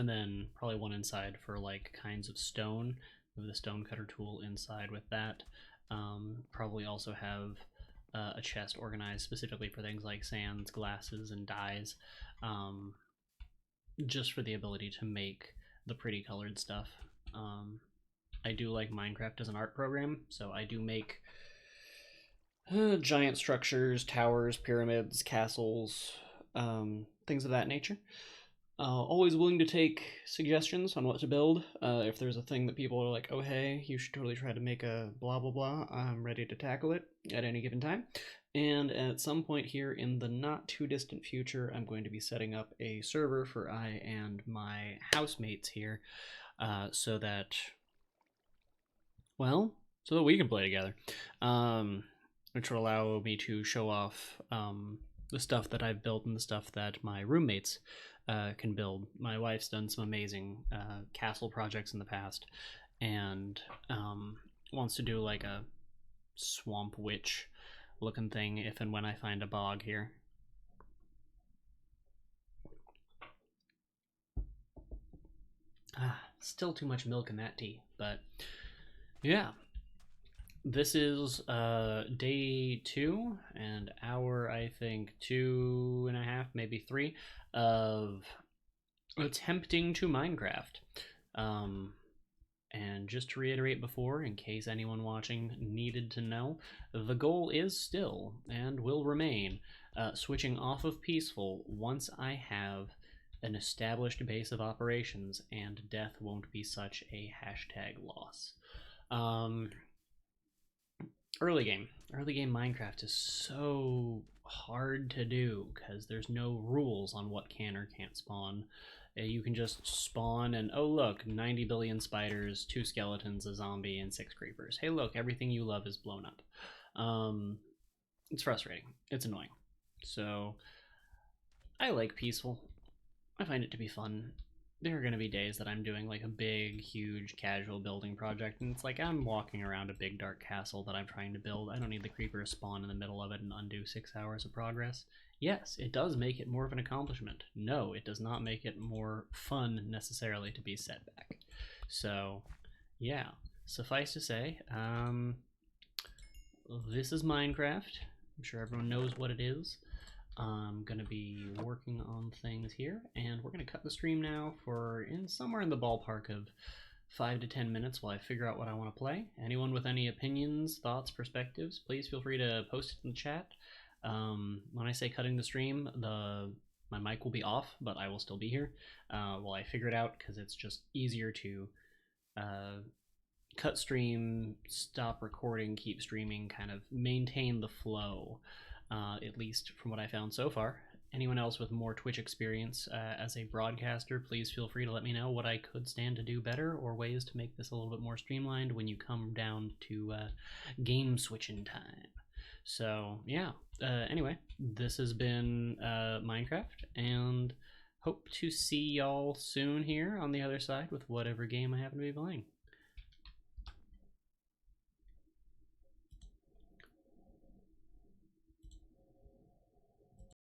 then probably one inside for like kinds of stone with the stone cutter tool inside with that. Probably also have a chest organized specifically for things like sands, glasses, and dyes, just for the ability to make the pretty colored stuff. I do like Minecraft as an art program, so I do make giant structures, towers, pyramids, castles, things of that nature. Always willing to take suggestions on what to build. If there's a thing that people are like, oh hey, you should totally try to make a blah blah blah, I'm ready to tackle it at any given time. And at some point here in the not too distant future, I'm going to be setting up a server for I and my housemates here, so that, well, so that we can play together, which will allow me to show off the stuff that I've built and the stuff that my roommates can build. My wife's done some amazing castle projects in the past, and wants to do like a swamp witch looking thing if and when I find a bog here. Still too much milk in that tea, but yeah. This is day 2 and hour, I think, 2.5, maybe 3 of attempting to Minecraft. And just to reiterate before, in case anyone watching needed to know, the goal is still, and will remain, switching off of peaceful once I have an established base of operations and death won't be such a hashtag loss. Early game Minecraft is so hard to do because there's no rules on what can or can't spawn. You can just spawn and, oh look, 90 billion spiders, 2 skeletons, a zombie, and 6 creepers. Hey look, everything you love is blown up. It's frustrating. It's annoying. So I like peaceful. I find it to be fun. There are going to be days that I'm doing like a big, huge, casual building project, and it's like I'm walking around a big, dark castle that I'm trying to build. I don't need the creeper to spawn in the middle of it and undo 6 hours of progress. Yes, it does make it more of an accomplishment. No, it does not make it more fun necessarily to be set back. So, yeah, suffice to say, this is Minecraft. I'm sure everyone knows what it is. I'm gonna be working on things here, and we're gonna cut the stream now for somewhere in the ballpark of 5 to 10 minutes while I figure out what I want to play. Anyone with any opinions, thoughts, perspectives, please feel free to post it in the chat. When I say cutting the stream, my mic will be off, but I will still be here while I figure it out, because it's just easier to cut stream, stop recording, keep streaming, kind of maintain the flow. At least from what I found so far. Anyone else with more Twitch experience as a broadcaster, please feel free to let me know what I could stand to do better, or ways to make this a little bit more streamlined when you come down to game switching time. So yeah, anyway, this has been Minecraft, and hope to see y'all soon here on the other side with whatever game I happen to be playing.